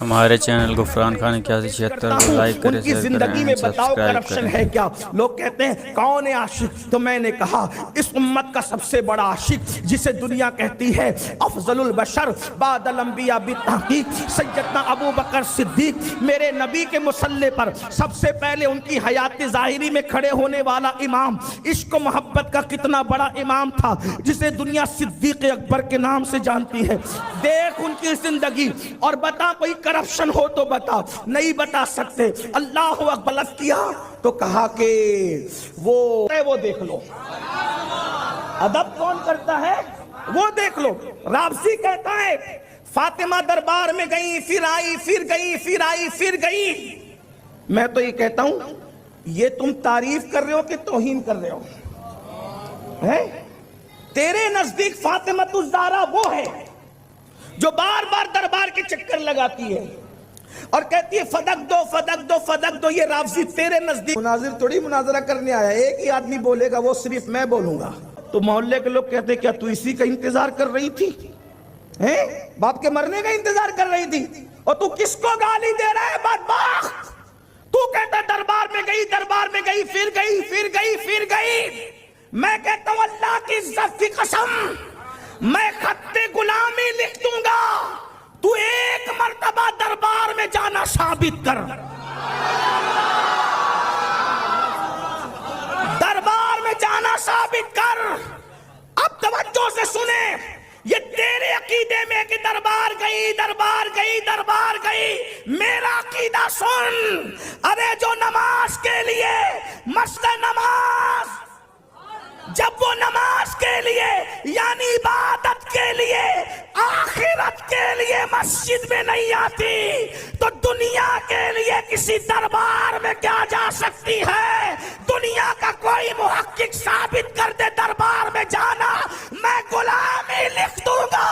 ہمارے چینل غفران خان 8176 کو لائک کریں، ان کی زندگی میں بتاؤ کرپشن ہے کیا؟ لوگ کہتے ہیں کون ہے عاشق؟ تو میں نے کہا اس امت کا سب سے بڑا عاشق جسے دنیا کہتی ہے افضل البشر بعد الانبیاء بالتحقیق سیدنا ابو بکر صدیق، میرے نبی کے مصلی پر سب سے پہلے ان کی حیات ظاہری میں کھڑے ہونے والا امام، عشق و محبت کا کتنا بڑا امام تھا جسے دنیا صدیق اکبر کے نام سے جانتی ہے۔ دیکھ ان کی زندگی اور بتا کوئی کرپشن ہو تو بتا، نہیں بتا سکتے۔ اللہ اکبر کیا تو کہا کہ وہ دیکھ لو، ادب کون کرتا ہے وہ دیکھ لو۔ رابسی کہتا ہے فاطمہ دربار میں گئی، پھر آئی، پھر گئی، پھر آئی، پھر گئی۔ میں تو یہ کہتا ہوں یہ تم تعریف کر رہے ہو کہ توہین کر رہے ہو؟ تیرے نزدیک فاطمہ الزہرا وہ ہے جو بار بار دربار کے چکر لگاتی ہے اور کہتی ہے فدق دو فدق دو فدق دو۔ یہ رافضی تیرے نزدیک مناظر تھوڑی مناظرہ کرنے آیا، ایک ہی آدمی بولے گا وہ صرف میں بولوں گا۔ تو محلے کے لوگ کہتے کیا تو اسی کا انتظار کر رہی تھی؟ باپ کے مرنے کا انتظار کر رہی تھی؟ اور تو کس کو گالی دے رہا ہے بدبخت؟ تو کہتا دربار میں گئی، دربار میں گئی، پھر گئی، پھر گئی، پھر گئی۔ میں کہتا ہوں اللہ کی عزت کی قسم میں خط غلامی لکھ دوں گا، تو ایک مرتبہ دربار میں جانا ثابت کر، دربار میں جانا ثابت کر۔ اب توجہ سے سنیں، یہ تیرے عقیدے میں کہ دربار گئی، دربار گئی، دربار گئی، میرا عقیدہ سن۔ ارے جو نماز کے لیے مسجد نماز، جب وہ نماز کے لیے یعنی عبادت کے لیے آخرت کے لیے مسجد میں نہیں آتی تو دنیا کے لیے کسی دربار میں کیا جا سکتی ہے؟ دنیا کا کوئی محقق ثابت کر دے دربار میں جانا، میں غلامی لکھ دوں گا۔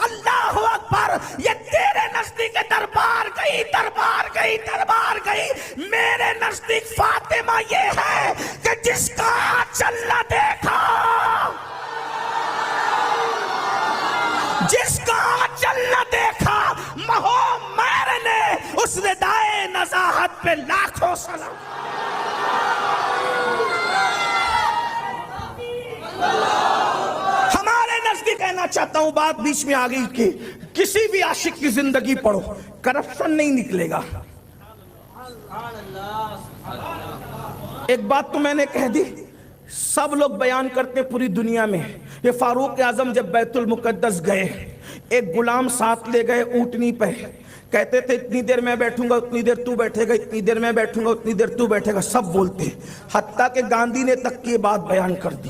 اللہ اکبر۔ یہ تیرے نزدیک دربار گئی، دربار گئی، دربار گئی، میرے نزدیک فاطمہ یہ ہے کہ جس کا آنچل نہ دیکھا، جس کا آنچل نہ دیکھا مہو میر نے اس ندائے نزاہت پہ لاکھوں سلام۔ ہمارے نزدیک کہنا چاہتا ہوں، بات بیچ میں آ گئی کہ کسی بھی عاشق کی زندگی پڑھو کرپشن نہیں نکلے گا۔ ایک بات تو میں نے کہہ دی، سب لوگ بیان کرتے پوری دنیا میں، یہ فاروق اعظم جب بیت المقدس گئے ایک غلام ساتھ لے گئے اونٹنی پہ، کہتے تھے اتنی دیر میں بیٹھوں گا اتنی دیر تو بیٹھے گا، اتنی دیر میں بیٹھوں گا اتنی دیر تو بیٹھے گا، سب بولتے، حتیٰ کہ گاندھی نے تک کی بات بیان کر دی،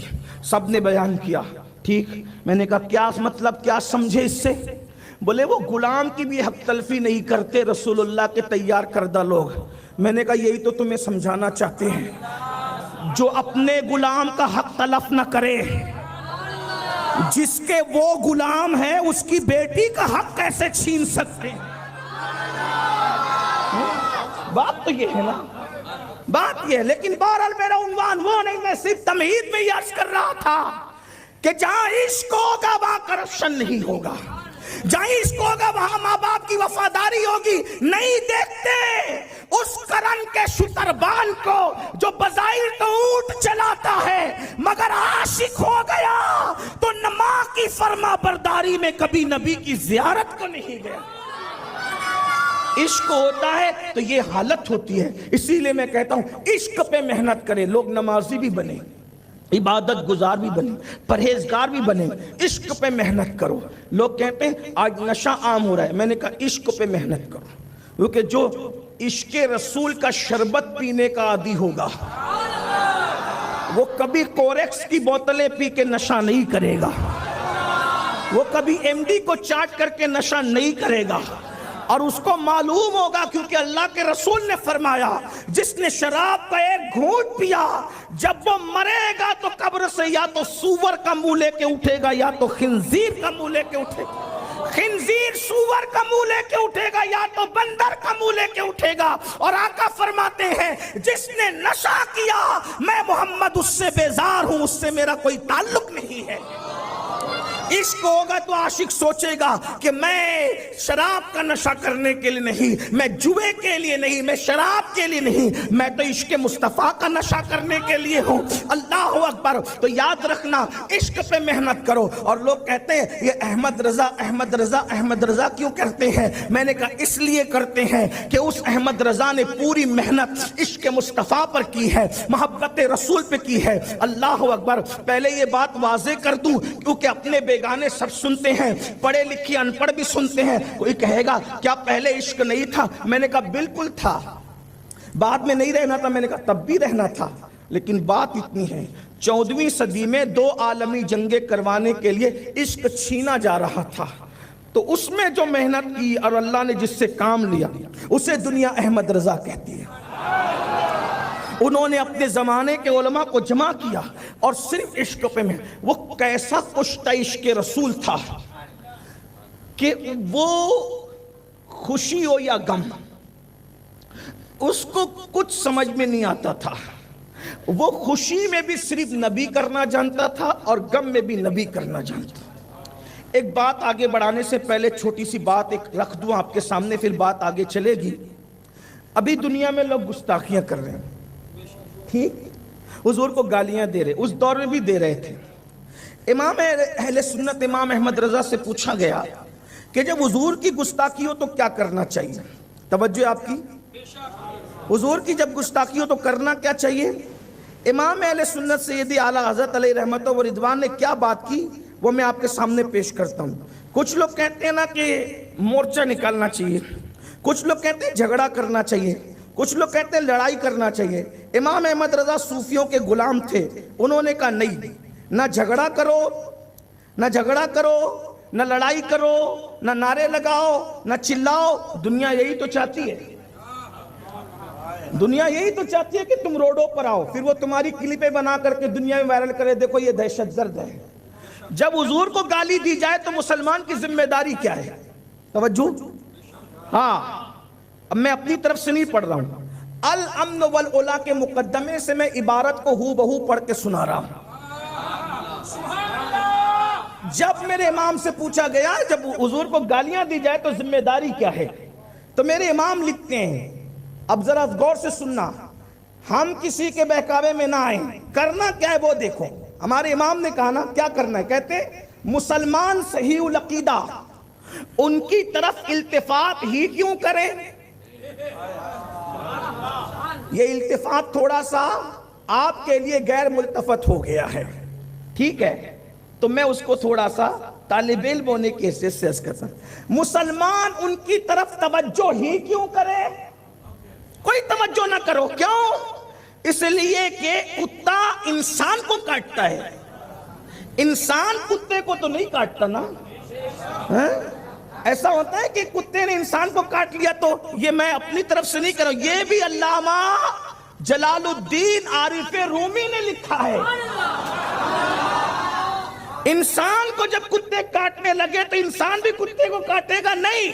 سب نے بیان کیا۔ ٹھیک، میں نے کہا کیا مطلب، کیا سمجھے اس سے؟ بولے وہ غلام کی بھی حق تلفی نہیں کرتے رسول اللہ کے تیار کردہ لوگ۔ میں نے کہا یہی تو تمہیں سمجھانا چاہتے ہیں، جو اپنے غلام کا حق تلف نہ کرے، جس کے وہ غلام ہے اس کی بیٹی کا حق کیسے چھین سکتے؟ بات تو یہ ہے نا، بات یہ ہے۔ لیکن بہرحال میرا عنوان وہ نہیں، میں صرف تمہید میں یہ عرض کر رہا تھا کہ جہاں عشق ہوگا وہاں کرپشن نہیں ہوگا، جہاں عشق ہوگا وہاں ماں باپ کی وفاداری ہوگی۔ نہیں دیکھتے اس کرن کے شتربان کو جو بظاہر تو اونٹ چلاتا ہے مگر عاشق ہو گیا تو ماں کی فرما برداری میں کبھی نبی کی زیارت کو نہیں گیا۔ عشق ہوتا ہے تو یہ حالت ہوتی ہے۔ اسی لیے میں کہتا ہوں عشق پہ محنت کرے، لوگ نمازی بھی بنے، عبادت گزار بھی بنے، پرہیزگار بھی بنے، عشق پہ محنت کرو۔ لوگ کہتے ہیں آج نشہ عام ہو رہا ہے، میں نے کہا عشق پہ محنت کرو، کیونکہ جو عشق رسول کا شربت پینے کا عادی ہوگا وہ کبھی کوریکس کی بوتلیں پی کے نشہ نہیں کرے گا، وہ کبھی ایم ڈی کو چاٹ کر کے نشہ نہیں کرے گا، اور اس کو معلوم ہوگا کیونکہ اللہ کے رسول نے فرمایا جس نے شراب کا ایک گھونٹ پیا جب وہ مرے گا تو قبر سے یا تو سور کا منہ لے کے اٹھے گا یا تو خنزیر کا منہ لے کے اٹھے گا، خنزیر سور کا منہ لے کے اٹھے گا یا تو بندر کا منہ لے کے اٹھے گا۔ اور آقا فرماتے ہیں جس نے نشہ کیا میں محمد اس سے بیزار ہوں، اس سے میرا کوئی تعلق نہیں ہے۔ عشق ہوگا تو عاشق سوچے گا کہ میں شراب کا نشہ کرنے کے لیے نہیں، میں جوے کے لیے نہیں، میں شراب کے لیے نہیں، میں تو عشق مصطفیٰ کا نشہ کرنے کے لیے ہوں۔ اللہ اکبر۔ تو یاد رکھنا، عشق پہ محنت کرو۔ اور لوگ کہتے ہیں یہ احمد رضا احمد رضا احمد رضا کیوں کرتے ہیں؟ میں نے کہا اس لیے کرتے ہیں کہ اس احمد رضا نے پوری محنت عشق مصطفیٰ پر کی ہے، محبت رسول پہ کی ہے۔ اللہ اکبر۔ پہلے یہ بات واضح کر دوں کیونکہ اپنے بیگانے سب سنتے ہیں، پڑھے لکھے ان پڑھ بھی سنتے ہیں۔ کوئی کہے گا کیا پہلے عشق نہیں تھا؟ میں نے کہا بالکل تھا، بعد میں نہیں رہنا تھا، میں نے کہا تب بھی رہنا تھا، لیکن بات اتنی ہے 14ویں صدی میں 2 عالمی جنگیں کروانے کے لیے عشق چھینا جا رہا تھا، تو اس میں جو محنت کی اور اللہ نے جس سے کام لیا اسے دنیا احمد رضا کہتی ہے۔ انہوں نے اپنے زمانے کے علماء کو جمع کیا اور صرف عشق پہ میں، وہ کیسا کشتہ عشق رسول تھا کہ وہ خوشی ہو یا غم اس کو کچھ سمجھ میں نہیں آتا تھا۔ وہ خوشی میں بھی صرف نبی کرنا جانتا تھا اور غم میں بھی نبی کرنا جانتا تھا۔ ایک بات آگے بڑھانے سے پہلے چھوٹی سی بات ایک رکھ دوں آپ کے سامنے، پھر بات آگے چلے گی۔ ابھی دنیا میں لوگ گستاخیاں کر رہے ہیں، ٹھیک، حضور کو گالیاں دے رہے، اس دور میں بھی دے رہے تھے۔ امام اہل سنت امام احمد رضا سے پوچھا گیا کہ جب حضور کی گستاخی ہو تو کیا کرنا چاہیے؟ توجہ آپ کی، حضور کی جب گستاخی ہو تو کرنا کیا چاہیے؟ امام اہل سنت سیدی اعلیٰ حضرت علیہ رحمت و رضوان نے کیا بات کی وہ میں آپ کے سامنے پیش کرتا ہوں۔ کچھ لوگ کہتے ہیں نا کہ مورچہ نکالنا چاہیے، کچھ لوگ کہتے ہیں جھگڑا کرنا چاہیے، کچھ لوگ کہتے ہیں لڑائی کرنا چاہیے۔ امام احمد رضا صوفیوں کے غلام تھے، انہوں نے کہا نہیں، نہ جھگڑا کرو، نہ جھگڑا کرو، نہ لڑائی کرو، نہ نعرے لگاؤ، نہ چلاؤ۔ دنیا یہی تو چاہتی ہے، دنیا یہی تو چاہتی ہے کہ تم روڈوں پر آؤ، پھر وہ تمہاری کلپیں بنا کر کے دنیا میں وائرل کرے، دیکھو یہ دہشت گرد ہے۔ جب حضور کو گالی دی جائے تو مسلمان کی ذمہ داری کیا ہے؟ توجہ، ہاں، اب میں اپنی طرف سے نہیں پڑھ رہا ہوں، الامن والعلا کے مقدمے سے میں عبارت کو ہو بہو پڑھ کے سنا رہا ہوں۔ جب میرے امام سے پوچھا گیا جب حضور کو گالیاں دی جائے تو ذمہ داری کیا ہے، تو میرے امام لکھتے ہیں، اب ذرا غور سے سننا، ہم کسی کے بہکاوے میں نہ آئیں، کرنا کیا ہے وہ دیکھو۔ ہمارے امام نے کہا نا کیا کرنا ہے، کہتے ہیں مسلمان صحیح العقیدہ ان کی طرف التفات ہی کیوں کریں۔ یہ التفات تھوڑا سا آپ کے لیے غیر ملتفت ہو گیا ہے، ٹھیک ہے، تو میں اس کو تھوڑا سا طالب علم ہونے کی حیثیت سے عرض کرتا ہوں۔ مسلمان ان کی طرف توجہ ہی کیوں کرے، کوئی توجہ نہ کرو، کیوں؟ اس لیے کہ کتا انسان کو کاٹتا ہے، انسان کتے کو تو نہیں کاٹتا نا۔ ایسا ہوتا ہے کہ کتے نے انسان کو کاٹ لیا تو یہ میں اپنی طرف سے نہیں کروں، یہ بھی علامہ جلال الدین عارف رومی نے لکھا ہے۔ انسان کو جب کتے کاٹنے لگے تو انسان بھی کتے کو کاٹے گا؟ نہیں،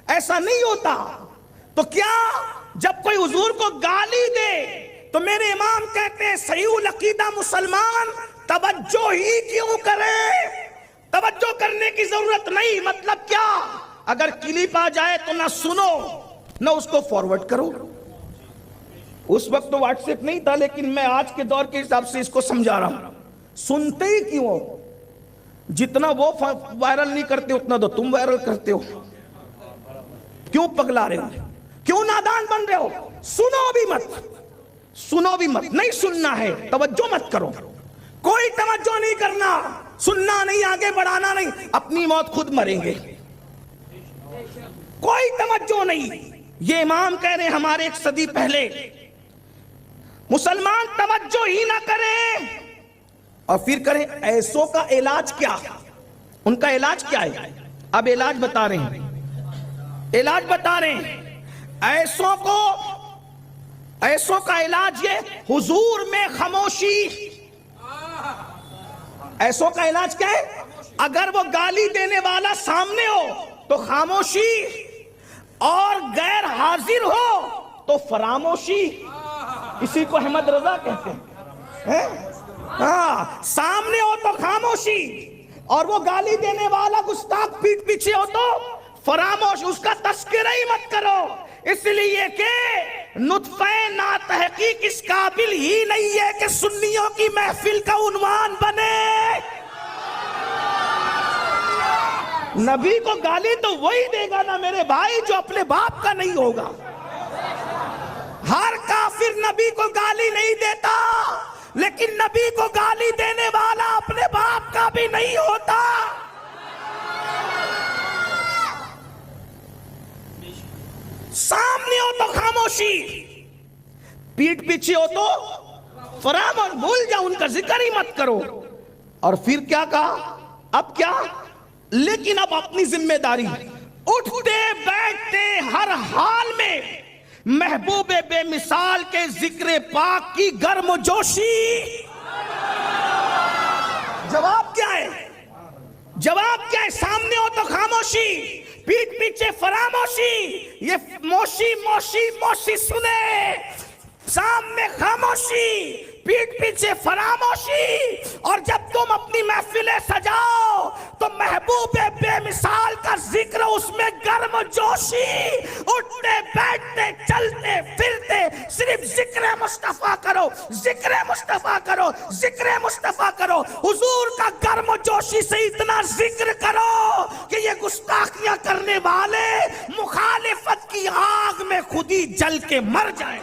ایسا نہیں ہوتا۔ تو کیا جب کوئی حضور کو گالی دے تو میرے امام کہتے ہیں صحیح العقیدہ مسلمان توجہ ہی کیوں کرے، توجہ کرنے کی ضرورت نہیں۔ مطلب کیا؟ اگر کلپ آ جائے تو نہ سنو نہ اس کو فارورڈ کرو۔ اس وقت تو واٹس ایپ نہیں تھا، لیکن میں آج کے دور کے حساب سے اس کو سمجھا رہا ہوں۔ سنتے ہی کیوں ہو؟ جتنا وہ وائرل نہیں کرتے اتنا تو تم وائرل کرتے ہو۔ کیوں پگلا رہے ہو؟ کیوں نادان بن رہے ہو؟ سنو بھی مت، سنو بھی مت، نہیں سننا ہے، توجہ مت کرو، کوئی توجہ نہیں کرنا، سننا نہیں، آگے بڑھانا نہیں، اپنی موت خود مریں گے، کوئی توجہ نہیں۔ یہ امام کہہ رہے ہیں ہمارے 1 صدی پہلے مسلمان توجہ ہی نہ کریں، اور پھر کریں ایسوں کا علاج کیا؟ ان کا علاج کیا ہے؟ اب علاج بتا رہے ہیں، علاج بتا رہے ہیں۔ ایسوں کا علاج یہ حضور میں خاموشی۔ ایسوں کا علاج کیا ہے؟ اگر وہ گالی دینے والا سامنے ہو تو خاموشی، اور غیر حاضر ہو تو فراموشی۔ اسی کو احمد رضا کہتے ہیں۔ ہاں، سامنے ہو تو خاموشی، اور وہ گالی دینے والا گستاخ پیٹ پیچھے ہو تو فراموش، اس کا تذکرہ ہی مت کرو، اس لیے کہ نطفہ ناتحقیق اس قابل ہی نہیں ہے کہ سنیوں کی محفل کا عنوان بنے۔ نبی کو گالی تو وہی دے گا نا میرے بھائی جو اپنے باپ کا نہیں ہوگا۔ ہر کافر نبی کو گالی نہیں دیتا، لیکن نبی کو گالی دینے والا اپنے باپ کا بھی نہیں ہوتا۔ سامنے ہو تو خاموشی، پیٹ پیچھے ہو تو فراموش، بھول جاؤ، ان کا ذکر ہی مت کرو۔ اور پھر کیا کہا؟ اب کیا؟ لیکن اب اپنی ذمہ داری، اٹھتے بیٹھتے ہر حال میں محبوب بے مثال کے ذکر پاک کی گرم جوشی۔ جواب کیا ہے؟ جواب کیا ہے؟ سامنے ہو تو خاموشی، پیٹ پیچھے فراموشی۔ یہ موشی موشی موشی سنے، سامنے خاموشی، پیٹ پیچھے فراموشی۔ اور جب تم اپنی محفلیں سجاؤ تو محبوب بے مثال کا ذکر، اس میں گرم جوشی، اٹھتے بیٹھتے چلتے پھرتے صرف ذکر مصطفیٰ کرو، ذکر مصطفیٰ کرو، ذکر مصطفیٰ کرو۔ حضور کا گرم جوشی سے اتنا ذکر کرو کہ یہ گستاخیاں کرنے والے مخالفت کی آگ میں خود ہی جل کے مر جائیں۔